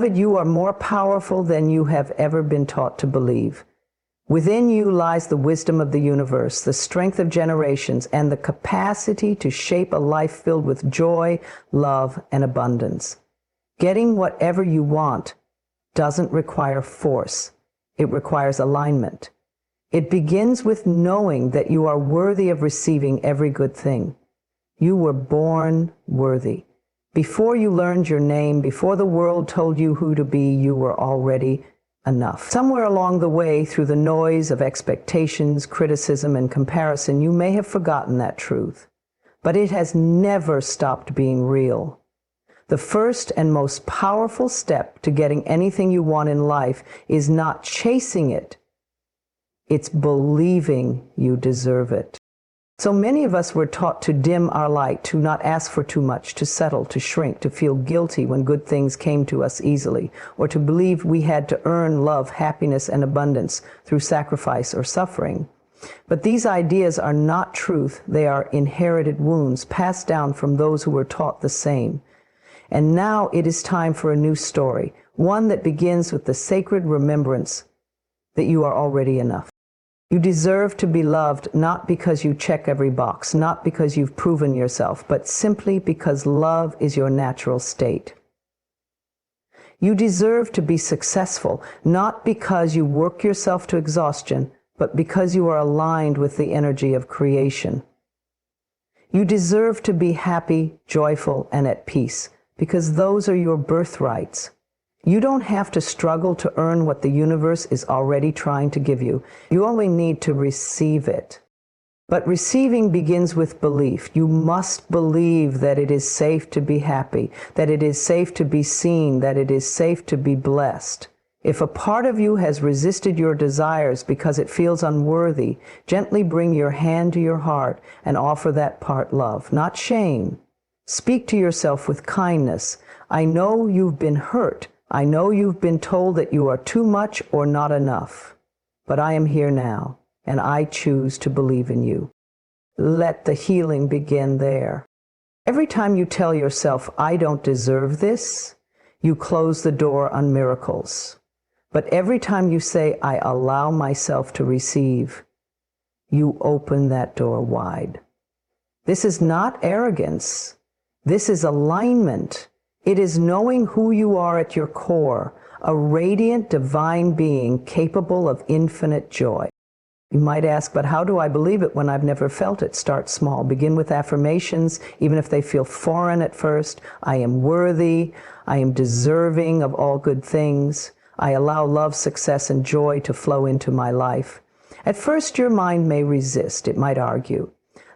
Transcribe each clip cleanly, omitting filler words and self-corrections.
Beloved, you are more powerful than you have ever been taught to believe. Within you lies the wisdom of the universe, the strength of generations, and the capacity to shape a life filled with joy, love, and abundance. Getting whatever you want doesn't require force. It requires alignment. It begins with knowing that you are worthy of receiving every good thing. You were born worthy. Before you learned your name, before the world told you who to be, you were already enough. Somewhere along the way, through the noise of expectations, criticism, and comparison, you may have forgotten that truth. But it has never stopped being real. The first and most powerful step to getting anything you want in life is not chasing it. It's believing you deserve it. So many of us were taught to dim our light, to not ask for too much, to settle, to shrink, to feel guilty when good things came to us easily, or to believe we had to earn love, happiness, and abundance through sacrifice or suffering. But these ideas are not truth. They are inherited wounds passed down from those who were taught the same. And now it is time for a new story, one that begins with the sacred remembrance that you are already enough. You deserve to be loved not because you check every box, not because you've proven yourself, but simply because love is your natural state. You deserve to be successful, not because you work yourself to exhaustion, but because you are aligned with the energy of creation. You deserve to be happy, joyful, and at peace, because those are your birthrights. You don't have to struggle to earn what the universe is already trying to give you. You only need to receive it. But receiving begins with belief. You must believe that it is safe to be happy, that it is safe to be seen, that it is safe to be blessed. If a part of you has resisted your desires because it feels unworthy, gently bring your hand to your heart and offer that part love, not shame. Speak to yourself with kindness. I know you've been hurt. I know you've been told that you are too much or not enough, but I am here now, and I choose to believe in you. Let the healing begin there. Every time you tell yourself, I don't deserve this, you close the door on miracles. But every time you say, I allow myself to receive, you open that door wide. This is not arrogance. This is alignment. It is knowing who you are at your core, a radiant divine being capable of infinite joy. You might ask, but how do I believe it when I've never felt it? Start small. Begin with affirmations, even if they feel foreign at first. I am worthy. I am deserving of all good things. I allow love, success, and joy to flow into my life. At first, your mind may resist. It might argue.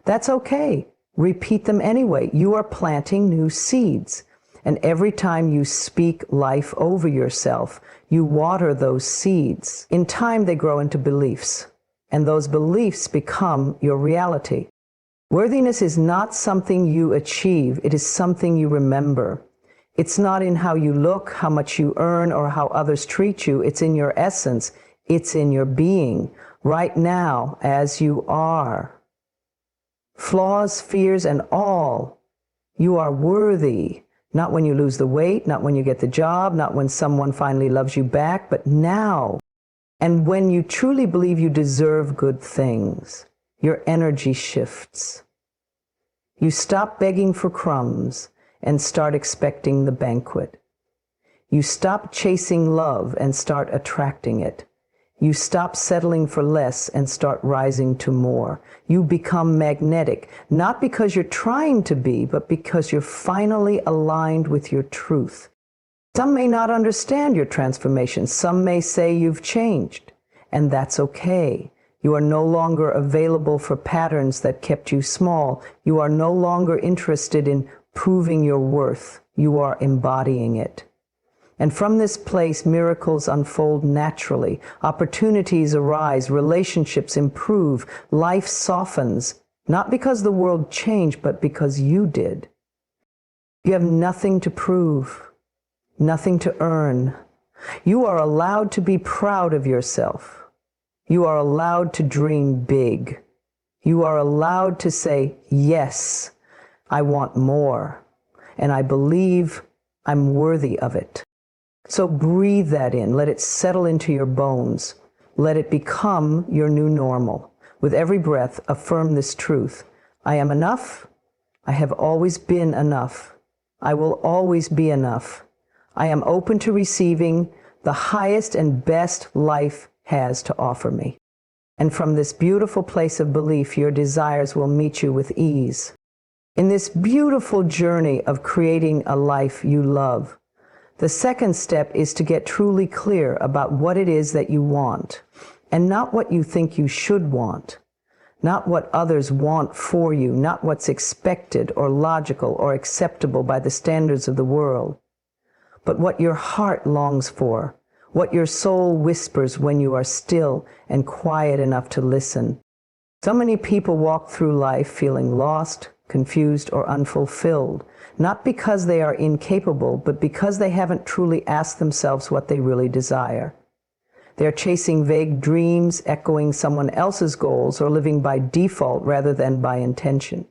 That's okay. Repeat them anyway. You are planting new seeds. And every time you speak life over yourself, you water those seeds. In time, they grow into beliefs, and those beliefs become your reality. Worthiness is not something you achieve. It is something you remember. It's not in how you look, how much you earn, or how others treat you. It's in your essence. It's in your being, right now, as you are. Flaws, fears, and all, you are worthy. Not when you lose the weight, not when you get the job, not when someone finally loves you back, but now. And when you truly believe you deserve good things, your energy shifts. You stop begging for crumbs and start expecting the banquet. You stop chasing love and start attracting it. You stop settling for less and start rising to more. You become magnetic, not because you're trying to be, but because you're finally aligned with your truth. Some may not understand your transformation. Some may say you've changed, and that's okay. You are no longer available for patterns that kept you small. You are no longer interested in proving your worth. You are embodying it. And from this place, miracles unfold naturally. Opportunities arise, relationships improve, life softens, not because the world changed, but because you did. You have nothing to prove, nothing to earn. You are allowed to be proud of yourself. You are allowed to dream big. You are allowed to say, yes, I want more, and I believe I'm worthy of it. So breathe that in. Let it settle into your bones. Let it become your new normal. With every breath, affirm this truth. I am enough. I have always been enough. I will always be enough. I am open to receiving the highest and best life has to offer me. And from this beautiful place of belief, your desires will meet you with ease. In this beautiful journey of creating a life you love, the second step is to get truly clear about what it is that you want, and not what you think you should want, not what others want for you, not what's expected or logical or acceptable by the standards of the world, but what your heart longs for, what your soul whispers when you are still and quiet enough to listen. So many people walk through life feeling lost, confused, or unfulfilled, not because they are incapable, but because they haven't truly asked themselves what they really desire. They're chasing vague dreams, echoing someone else's goals, or living by default rather than by intention.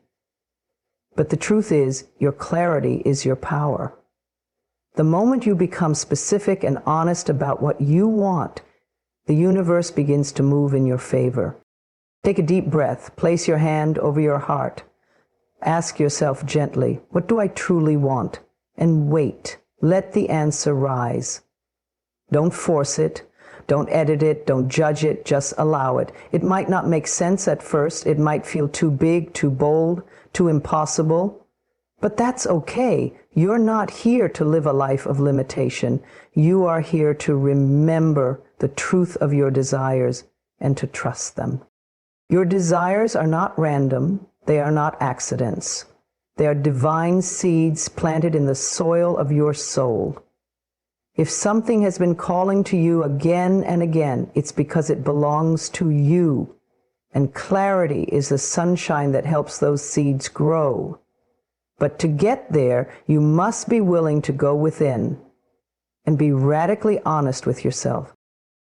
But the truth is, your clarity is your power. The moment you become specific and honest about what you want, the universe begins to move in your favor. Take a deep breath, place your hand over your heart. Ask yourself gently, what do I truly want? And wait. Let the answer rise. Don't force it. Don't edit it. Don't judge it. Just allow it. It might not make sense at first. It might feel too big, too bold, too impossible. But that's okay. You're not here to live a life of limitation. You are here to remember the truth of your desires and to trust them. Your desires are not random. They are not accidents. They are divine seeds planted in the soil of your soul. If something has been calling to you again and again, it's because it belongs to you. And clarity is the sunshine that helps those seeds grow. But to get there, you must be willing to go within and be radically honest with yourself.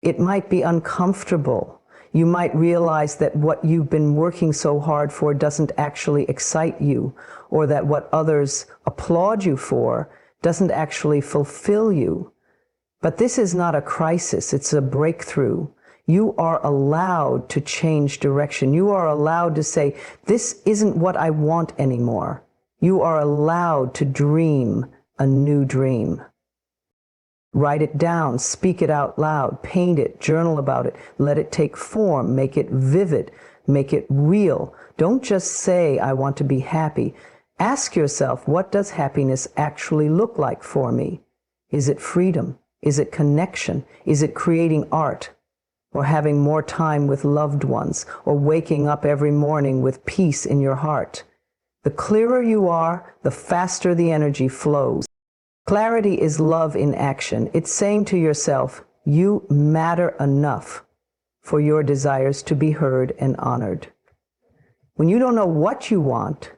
It might be uncomfortable. You might realize that what you've been working so hard for doesn't actually excite you, or that what others applaud you for doesn't actually fulfill you. But this is not a crisis, it's a breakthrough. You are allowed to change direction. You are allowed to say, this isn't what I want anymore. You are allowed to dream a new dream. Write it down, speak it out loud, paint it, journal about it, let it take form, make it vivid, make it real. Don't just say, I want to be happy. Ask yourself, what does happiness actually look like for me? Is it freedom? Is it connection? Is it creating art? Or having more time with loved ones? Or waking up every morning with peace in your heart? The clearer you are, the faster the energy flows. Clarity is love in action. It's saying to yourself, you matter enough for your desires to be heard and honored. When you don't know what you want,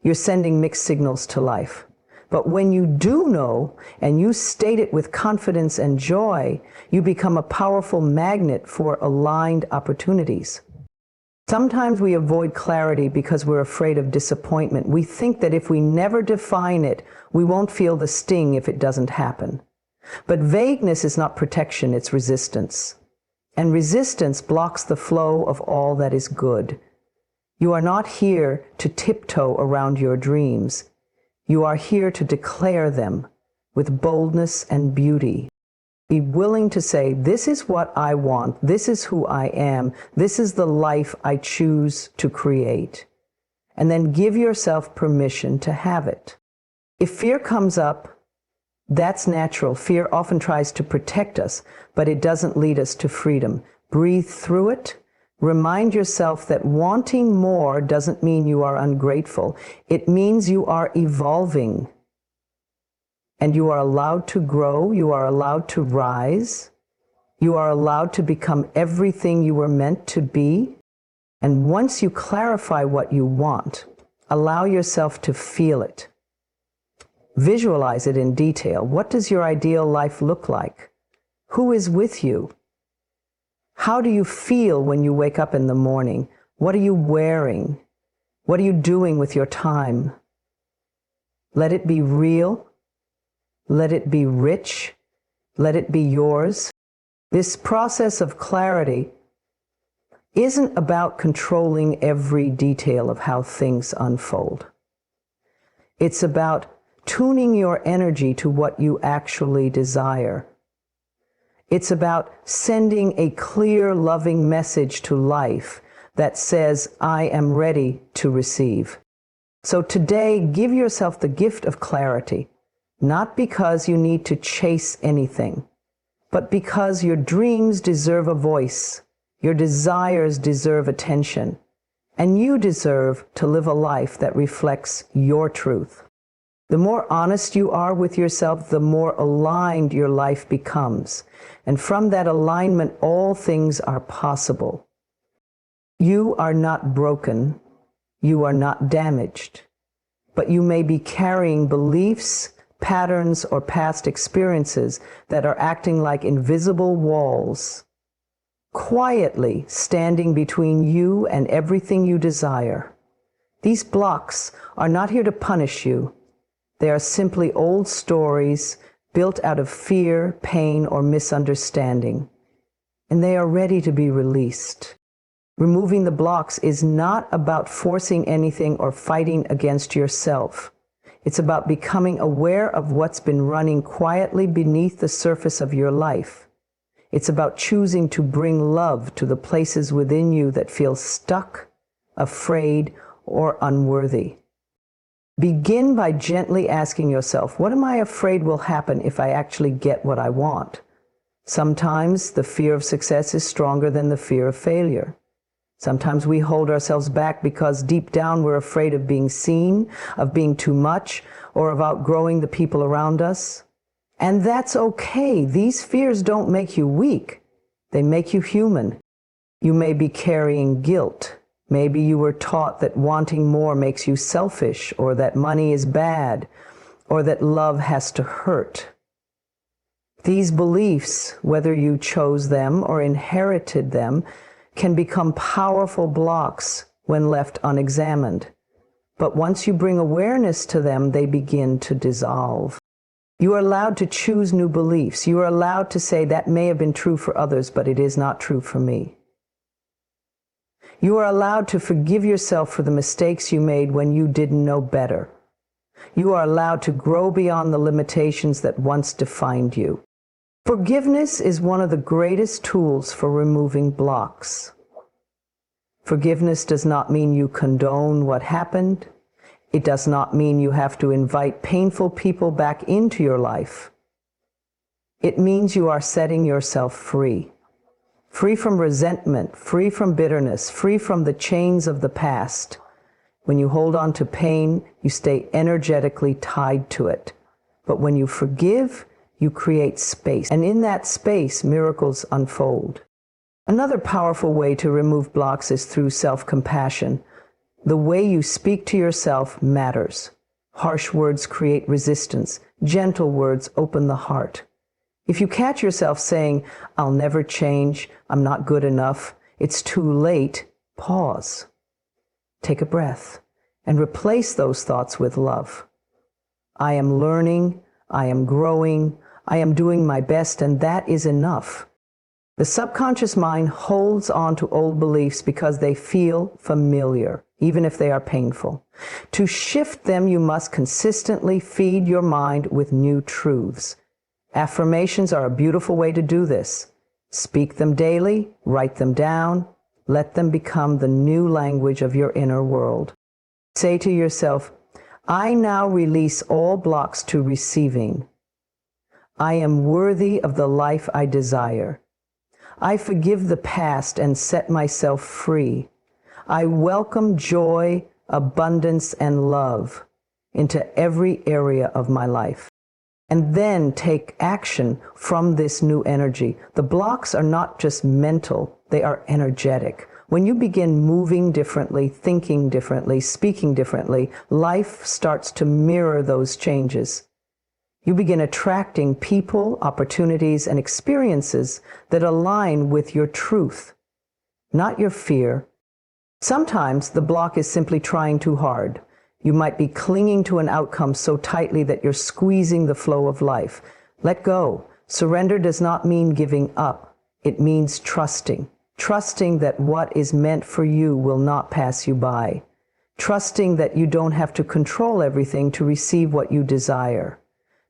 you're sending mixed signals to life. But when you do know, and you state it with confidence and joy, you become a powerful magnet for aligned opportunities. Sometimes we avoid clarity because we're afraid of disappointment. We think that if we never define it, we won't feel the sting if it doesn't happen. But vagueness is not protection, it's resistance. And resistance blocks the flow of all that is good. You are not here to tiptoe around your dreams. You are here to declare them with boldness and beauty. Be willing to say, this is what I want, this is who I am, this is the life I choose to create. And then give yourself permission to have it. If fear comes up, that's natural. Fear often tries to protect us, but it doesn't lead us to freedom. Breathe through it. Remind yourself that wanting more doesn't mean you are ungrateful. It means you are evolving. And you are allowed to grow, you are allowed to rise, you are allowed to become everything you were meant to be. And once you clarify what you want, allow yourself to feel it. Visualize it in detail. What does your ideal life look like? Who is with you? How do you feel when you wake up in the morning? What are you wearing? What are you doing with your time? Let it be real. Let it be rich, Let it be yours. This process of clarity isn't about controlling every detail of how things unfold. It's about tuning your energy to what you actually desire. It's about sending a clear, loving message to life that says, I am ready to receive. So today, give yourself the gift of clarity, not because you need to chase anything, but because your dreams deserve a voice, your desires deserve attention, and you deserve to live a life that reflects your truth. The more honest you are with yourself, the more aligned your life becomes. And from that alignment, all things are possible. You are not broken. You are not damaged. But you may be carrying beliefs, patterns, or past experiences that are acting like invisible walls, quietly standing between you and everything you desire. These blocks are not here to punish you. They are simply old stories built out of fear, pain, or misunderstanding, and they are ready to be released. Removing the blocks is not about forcing anything or fighting against yourself. It's about becoming aware of what's been running quietly beneath the surface of your life. It's about choosing to bring love to the places within you that feel stuck, afraid, or unworthy. Begin by gently asking yourself, what am I afraid will happen if I actually get what I want? Sometimes the fear of success is stronger than the fear of failure. Sometimes we hold ourselves back because deep down we're afraid of being seen, of being too much, or of outgrowing the people around us. And that's okay. These fears don't make you weak. They make you human. You may be carrying guilt. Maybe you were taught that wanting more makes you selfish, or that money is bad, or that love has to hurt. These beliefs, whether you chose them or inherited them, can become powerful blocks when left unexamined. But once you bring awareness to them, they begin to dissolve. You are allowed to choose new beliefs. You are allowed to say, that may have been true for others, but it is not true for me. You are allowed to forgive yourself for the mistakes you made when you didn't know better. You are allowed to grow beyond the limitations that once defined you. Forgiveness is one of the greatest tools for removing blocks. Forgiveness does not mean you condone what happened. It does not mean you have to invite painful people back into your life. It means you are setting yourself free. Free from resentment, free from bitterness, free from the chains of the past. When you hold on to pain, you stay energetically tied to it. But when you forgive, you create space. And in that space, miracles unfold. Another powerful way to remove blocks is through self-compassion. The way you speak to yourself matters. Harsh words create resistance. Gentle words open the heart. If you catch yourself saying, I'll never change, I'm not good enough, it's too late, pause. Take a breath and replace those thoughts with love. I am learning, I am growing, I am doing my best, and that is enough. The subconscious mind holds on to old beliefs because they feel familiar, even if they are painful. To shift them, you must consistently feed your mind with new truths. Affirmations are a beautiful way to do this. Speak them daily, write them down, let them become the new language of your inner world. Say to yourself, I now release all blocks to receiving. I am worthy of the life I desire. I forgive the past and set myself free. I welcome joy, abundance, and love into every area of my life. And then take action from this new energy. The blocks are not just mental, they are energetic. When you begin moving differently, thinking differently, speaking differently, life starts to mirror those changes. You begin attracting people, opportunities, and experiences that align with your truth, not your fear. Sometimes the block is simply trying too hard. You might be clinging to an outcome so tightly that you're squeezing the flow of life. Let go. Surrender does not mean giving up. It means trusting. Trusting that what is meant for you will not pass you by. Trusting that you don't have to control everything to receive what you desire.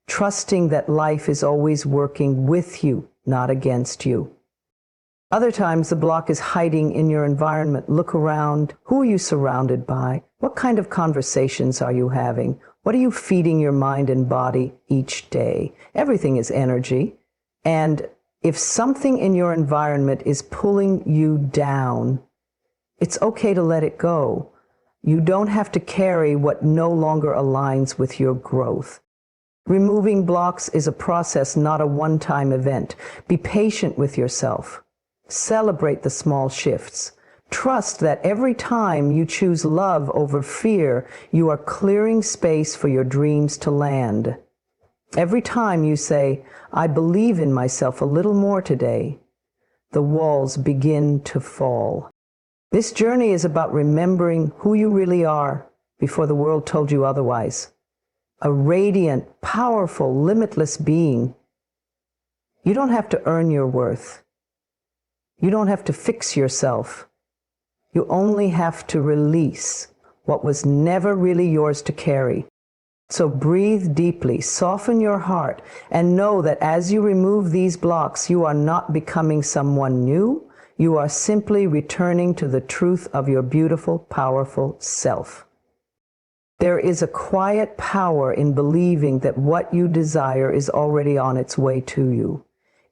Trusting that life is always working with you, not against you. Other times the block is hiding in your environment. Look around. Who are you surrounded by? What kind of conversations are you having? What are you feeding your mind and body each day? Everything is energy. And if something in your environment is pulling you down, it's okay to let it go. You don't have to carry what no longer aligns with your growth. Removing blocks is a process, not a one-time event. Be patient with yourself. Celebrate the small shifts. Trust that every time you choose love over fear, you are clearing space for your dreams to land. Every time you say, "I believe in myself a little more today," the walls begin to fall. This journey is about remembering who you really are before the world told you otherwise. A radiant, powerful, limitless being. You don't have to earn your worth. You don't have to fix yourself. You only have to release what was never really yours to carry. So breathe deeply, soften your heart, and know that as you remove these blocks, you are not becoming someone new. You are simply returning to the truth of your beautiful, powerful self. There is a quiet power in believing that what you desire is already on its way to you.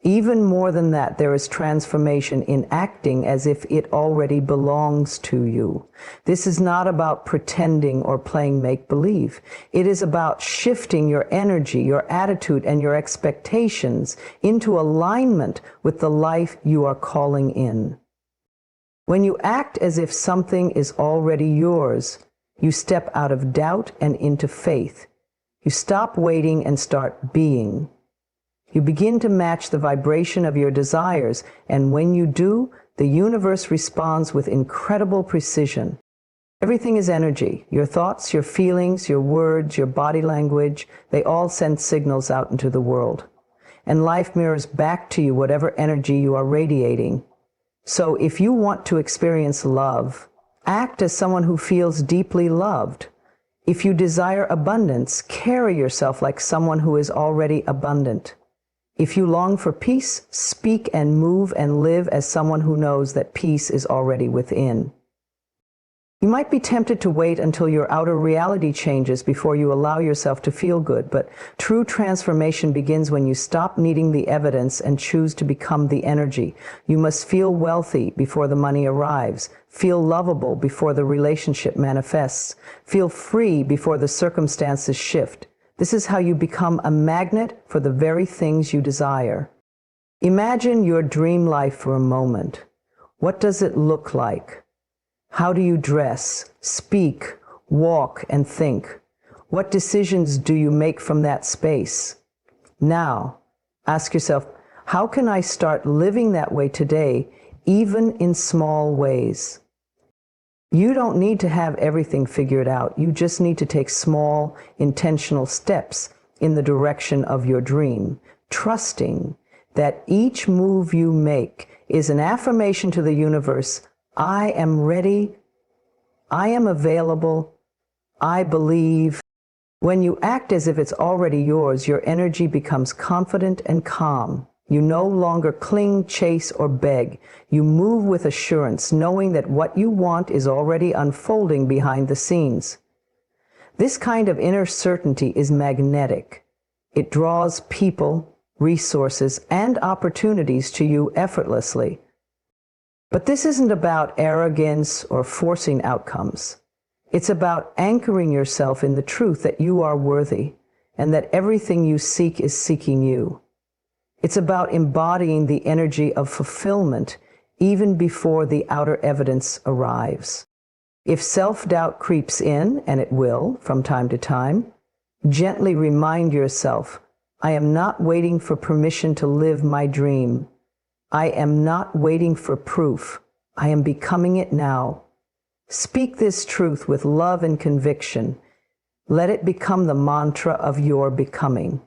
Even more than that, there is transformation in acting as if it already belongs to you. This is not about pretending or playing make-believe. It is about shifting your energy, your attitude, and your expectations into alignment with the life you are calling in. When you act as if something is already yours, you step out of doubt and into faith. You stop waiting and start being. You begin to match the vibration of your desires, and when you do, the universe responds with incredible precision. Everything is energy. Your thoughts, your feelings, your words, your body language, they all send signals out into the world. And life mirrors back to you whatever energy you are radiating. So if you want to experience love, act as someone who feels deeply loved. If you desire abundance, carry yourself like someone who is already abundant. If you long for peace, speak and move and live as someone who knows that peace is already within. You might be tempted to wait until your outer reality changes before you allow yourself to feel good, but true transformation begins when you stop needing the evidence and choose to become the energy. You must feel wealthy before the money arrives, feel lovable before the relationship manifests, feel free before the circumstances shift. This is how you become a magnet for the very things you desire. Imagine your dream life for a moment. What does it look like? How do you dress, speak, walk, and think? What decisions do you make from that space? Now, ask yourself, how can I start living that way today, even in small ways? You don't need to have everything figured out. You just need to take small, intentional steps in the direction of your dream, trusting that each move you make is an affirmation to the universe. I am ready. I am available. I believe. When you act as if it's already yours, your energy becomes confident and calm. You no longer cling, chase, or beg. You move with assurance, knowing that what you want is already unfolding behind the scenes. This kind of inner certainty is magnetic. It draws people, resources, and opportunities to you effortlessly. But this isn't about arrogance or forcing outcomes. It's about anchoring yourself in the truth that you are worthy and that everything you seek is seeking you. It's about embodying the energy of fulfillment even before the outer evidence arrives. If self-doubt creeps in, and it will from time to time, gently remind yourself, I am not waiting for permission to live my dream. I am not waiting for proof. I am becoming it now. Speak this truth with love and conviction. Let it become the mantra of your becoming.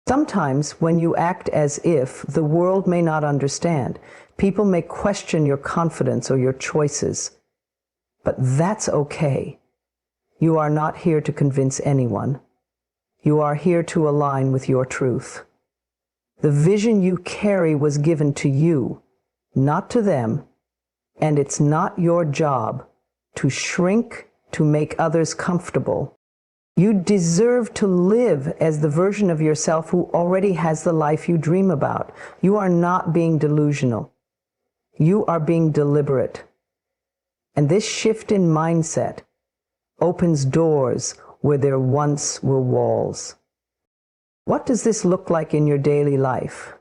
Sometimes when you act as if, the world may not understand. People may question your confidence or your choices. But that's okay. You are not here to convince anyone. You are here to align with your truth. The vision you carry was given to you, not to them, and it's not your job to shrink to make others comfortable. You deserve to live as the version of yourself who already has the life you dream about. You are not being delusional. You are being deliberate. And this shift in mindset opens doors where there once were walls. What does this look like in your daily life?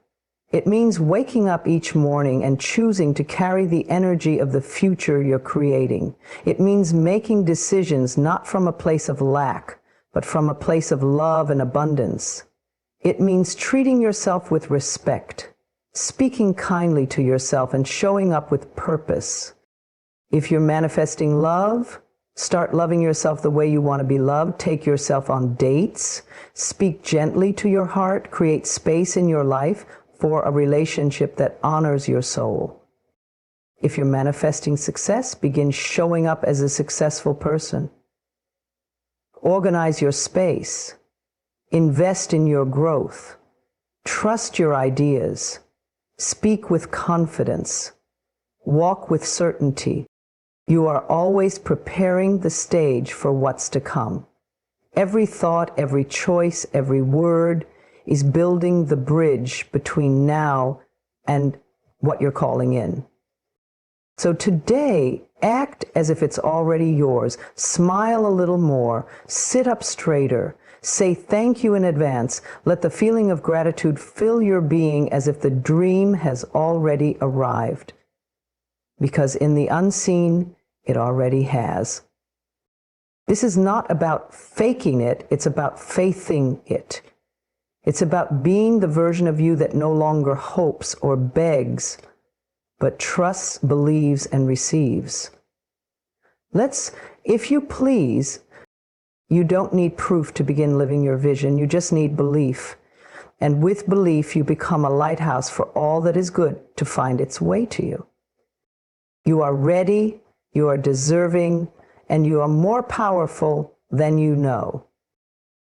It means waking up each morning and choosing to carry the energy of the future you're creating. It means making decisions not from a place of lack, but from a place of love and abundance. It means treating yourself with respect, speaking kindly to yourself, and showing up with purpose. If you're manifesting love, start loving yourself the way you want to be loved. Take yourself on dates. Speak gently to your heart. Create space in your life for a relationship that honors your soul. If you're manifesting success, begin showing up as a successful person. Organize your space. Invest in your growth. Trust your ideas. Speak with confidence. Walk with certainty. You are always preparing the stage for what's to come. Every thought, every choice, every word is building the bridge between now and what you're calling in. So today, act as if it's already yours. Smile a little more. Sit up straighter. Say thank you in advance. Let the feeling of gratitude fill your being as if the dream has already arrived. Because in the unseen, it already has. This is not about faking it, it's about faithing it. It's about being the version of you that no longer hopes or begs, but trusts, believes, and receives. If you please, you don't need proof to begin living your vision, you just need belief. And with belief, you become a lighthouse for all that is good to find its way to you. You are ready, you are deserving, and you are more powerful than you know.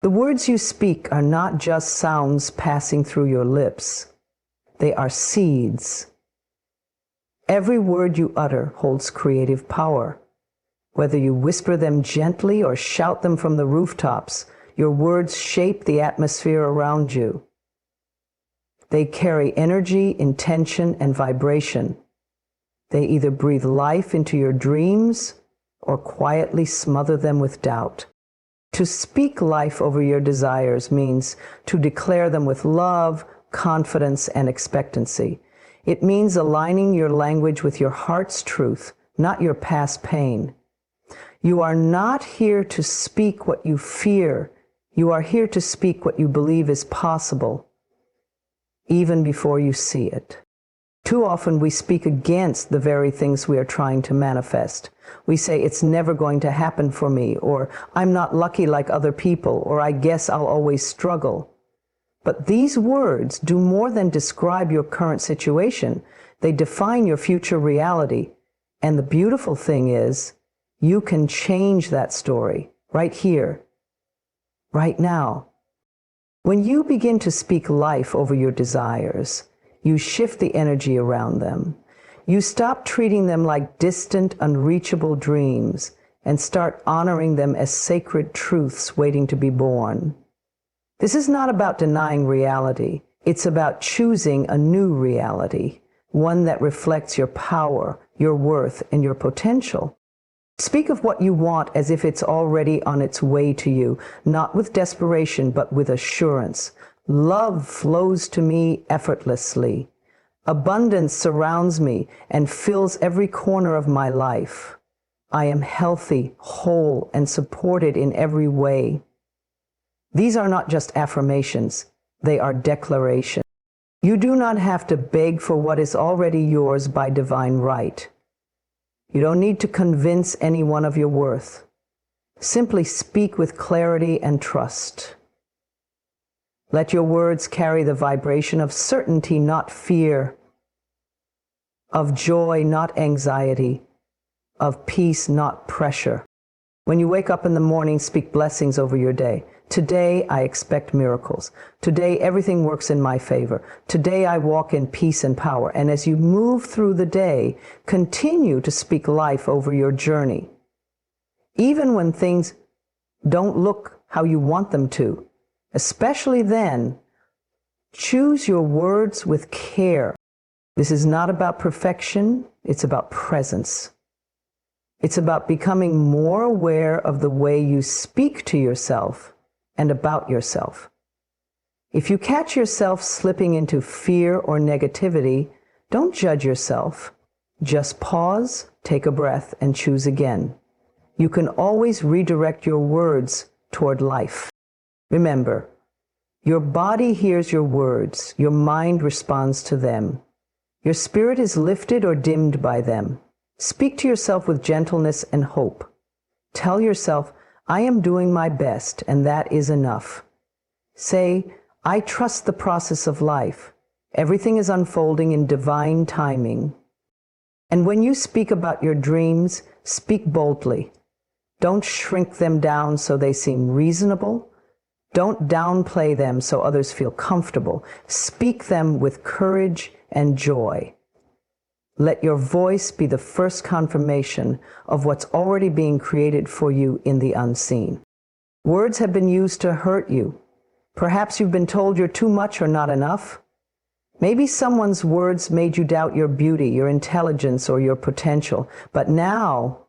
The words you speak are not just sounds passing through your lips. They are seeds. Every word you utter holds creative power. Whether you whisper them gently or shout them from the rooftops, your words shape the atmosphere around you. They carry energy, intention, and vibration. They either breathe life into your dreams or quietly smother them with doubt. To speak life over your desires means to declare them with love, confidence, and expectancy. It means aligning your language with your heart's truth, not your past pain. You are not here to speak what you fear. You are here to speak what you believe is possible, even before you see it. Too often we speak against the very things we are trying to manifest. We say, it's never going to happen for me, or I'm not lucky like other people, or I guess I'll always struggle. But these words do more than describe your current situation. They define your future reality. And the beautiful thing is, you can change that story right here, right now. When you begin to speak life over your desires, you shift the energy around them. You stop treating them like distant, unreachable dreams and start honoring them as sacred truths waiting to be born. This is not about denying reality. It's about choosing a new reality, one that reflects your power, your worth, and your potential. Speak of what you want as if it's already on its way to you, not with desperation, but with assurance. Love flows to me effortlessly. Abundance surrounds me and fills every corner of my life. I am healthy, whole, and supported in every way. These are not just affirmations, they are declarations. You do not have to beg for what is already yours by divine right. You don't need to convince anyone of your worth. Simply speak with clarity and trust. Let your words carry the vibration of certainty, not fear, of joy, not anxiety, of peace, not pressure. When you wake up in the morning, speak blessings over your day. Today, I expect miracles. Today, everything works in my favor. Today, I walk in peace and power. And as you move through the day, continue to speak life over your journey. Even when things don't look how you want them to, especially then, choose your words with care. This is not about perfection, it's about presence. It's about becoming more aware of the way you speak to yourself and about yourself. If you catch yourself slipping into fear or negativity, don't judge yourself. Just pause, take a breath, and choose again. You can always redirect your words toward life. Remember, your body hears your words, your mind responds to them. Your spirit is lifted or dimmed by them. Speak to yourself with gentleness and hope. Tell yourself, I am doing my best, and that is enough. Say, I trust the process of life. Everything is unfolding in divine timing. And when you speak about your dreams, speak boldly. Don't shrink them down so they seem reasonable. Don't downplay them so others feel comfortable. Speak them with courage and joy. Let your voice be the first confirmation of what's already being created for you in the unseen. Words have been used to hurt you. Perhaps you've been told you're too much or not enough. Maybe someone's words made you doubt your beauty, your intelligence, or your potential. But now,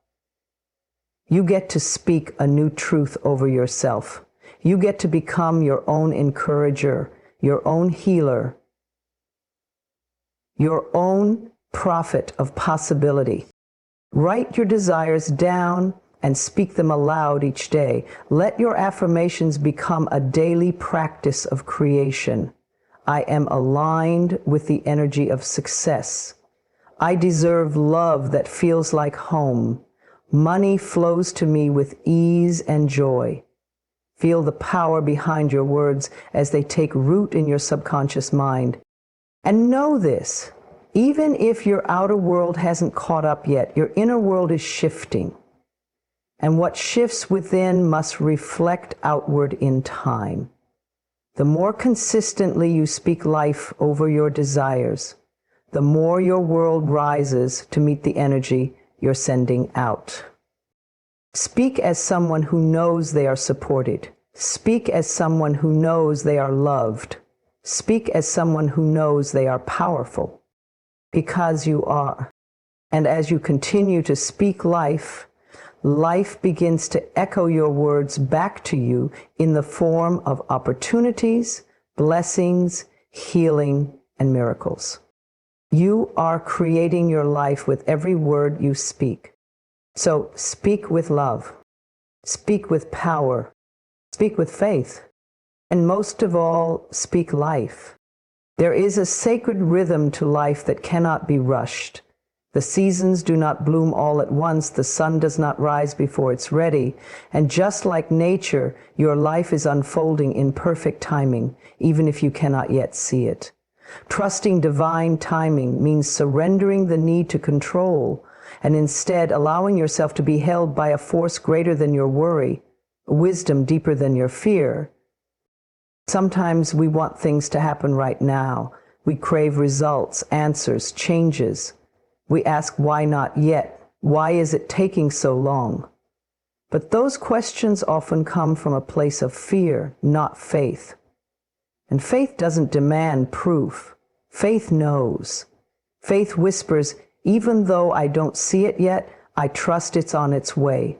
you get to speak a new truth over yourself. You get to become your own encourager, your own healer, your own prophet of possibility. Write your desires down and speak them aloud each day. Let your affirmations become a daily practice of creation. I am aligned with the energy of success. I deserve love that feels like home. Money flows to me with ease and joy. Feel the power behind your words as they take root in your subconscious mind. And know this, even if your outer world hasn't caught up yet, your inner world is shifting. And what shifts within must reflect outward in time. The more consistently you speak life over your desires, the more your world rises to meet the energy you're sending out. Speak as someone who knows they are supported. Speak as someone who knows they are loved. Speak as someone who knows they are powerful. Because you are. And as you continue to speak life, life begins to echo your words back to you in the form of opportunities, blessings, healing, and miracles. You are creating your life with every word you speak. So speak with love, speak with power, speak with faith, and most of all, speak life. There is a sacred rhythm to life that cannot be rushed. The seasons do not bloom all at once. The sun does not rise before it's ready. And just like nature, your life is unfolding in perfect timing, even if you cannot yet see it. Trusting divine timing means surrendering the need to control and instead allowing yourself to be held by a force greater than your worry, a wisdom deeper than your fear. Sometimes we want things to happen right now. We crave results, answers, changes. We ask, why not yet? Why is it taking so long? But those questions often come from a place of fear, not faith. And faith doesn't demand proof. Faith knows. Faith whispers, even though I don't see it yet, I trust it's on its way.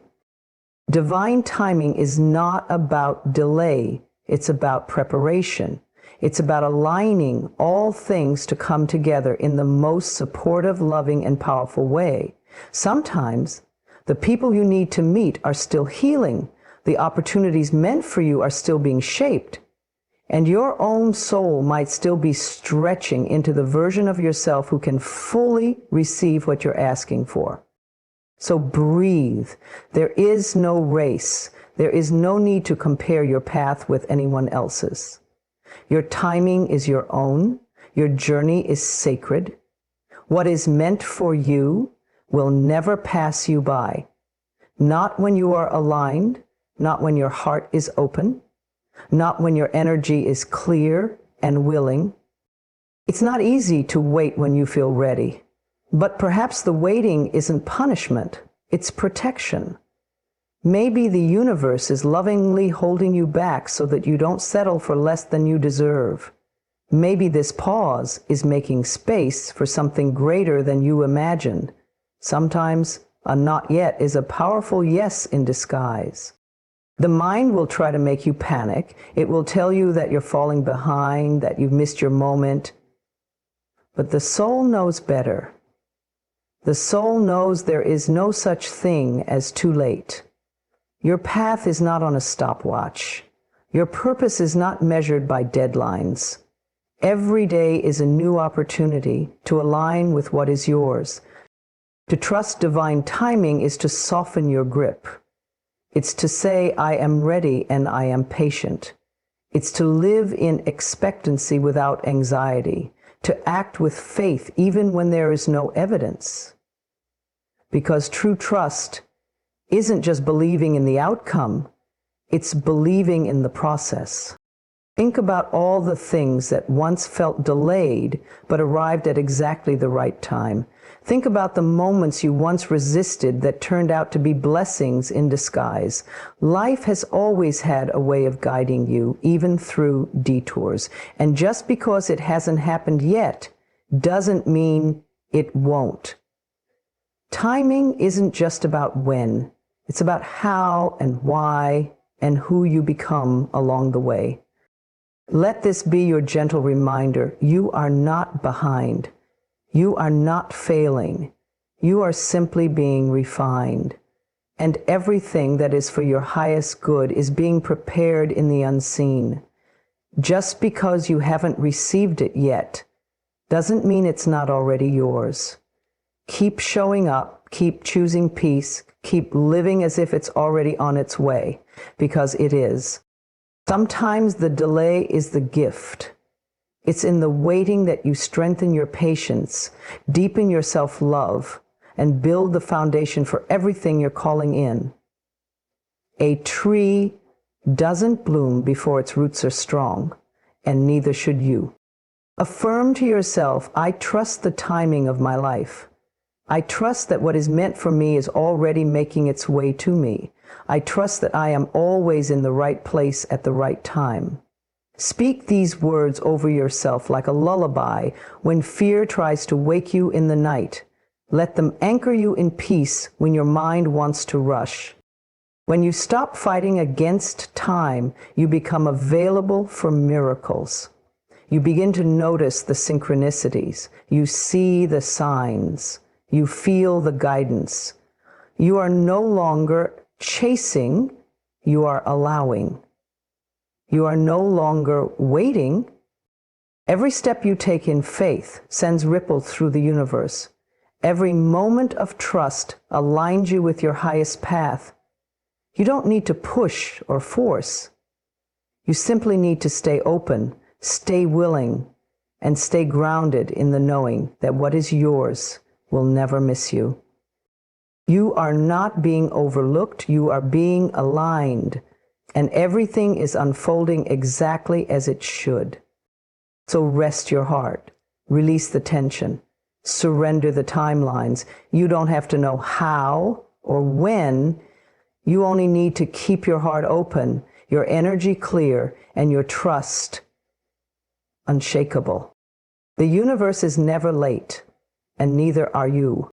Divine timing is not about delay. It's about preparation. It's about aligning all things to come together in the most supportive, loving, and powerful way. Sometimes the people you need to meet are still healing. The opportunities meant for you are still being shaped. And your own soul might still be stretching into the version of yourself who can fully receive what you're asking for. So breathe. There is no race. There is no need to compare your path with anyone else's. Your timing is your own. Your journey is sacred. What is meant for you will never pass you by. Not when you are aligned, not when your heart is open, not when your energy is clear and willing. It's not easy to wait when you feel ready, but perhaps the waiting isn't punishment, it's protection. Maybe the universe is lovingly holding you back so that you don't settle for less than you deserve. Maybe this pause is making space for something greater than you imagined. Sometimes a not yet is a powerful yes in disguise. The mind will try to make you panic. It will tell you that you're falling behind, that you've missed your moment. But the soul knows better. The soul knows there is no such thing as too late. Your path is not on a stopwatch. Your purpose is not measured by deadlines. Every day is a new opportunity to align with what is yours. To trust divine timing is to soften your grip. It's to say, I am ready and I am patient. It's to live in expectancy without anxiety, to act with faith even when there is no evidence. Because true trust isn't just believing in the outcome, it's believing in the process. Think about all the things that once felt delayed but arrived at exactly the right time. Think about the moments you once resisted that turned out to be blessings in disguise. Life has always had a way of guiding you, even through detours. And just because it hasn't happened yet doesn't mean it won't. Timing isn't just about when. It's about how and why and who you become along the way. Let this be your gentle reminder. You are not behind. You are not failing. You are simply being refined. And everything that is for your highest good is being prepared in the unseen. Just because you haven't received it yet doesn't mean it's not already yours. Keep showing up, keep choosing peace, keep living as if it's already on its way, because it is. Sometimes the delay is the gift. It's in the waiting that you strengthen your patience, deepen your self-love, and build the foundation for everything you're calling in. A tree doesn't bloom before its roots are strong, and neither should you. Affirm to yourself, I trust the timing of my life. I trust that what is meant for me is already making its way to me. I trust that I am always in the right place at the right time. Speak these words over yourself like a lullaby when fear tries to wake you in the night. Let them anchor you in peace when your mind wants to rush. When you stop fighting against time, you become available for miracles. You begin to notice the synchronicities. You see the signs. You feel the guidance. You are no longer chasing, you are allowing. You are no longer waiting. Every step you take in faith sends ripples through the universe. Every moment of trust aligns you with your highest path. You don't need to push or force. You simply need to stay open, stay willing, and stay grounded in the knowing that what is yours will never miss you. You are not being overlooked, you are being aligned, and everything is unfolding exactly as it should. So rest your heart, release the tension, surrender the timelines. You don't have to know how or when. You only need to keep your heart open, your energy clear, and your trust unshakable. The universe is never late, and neither are you.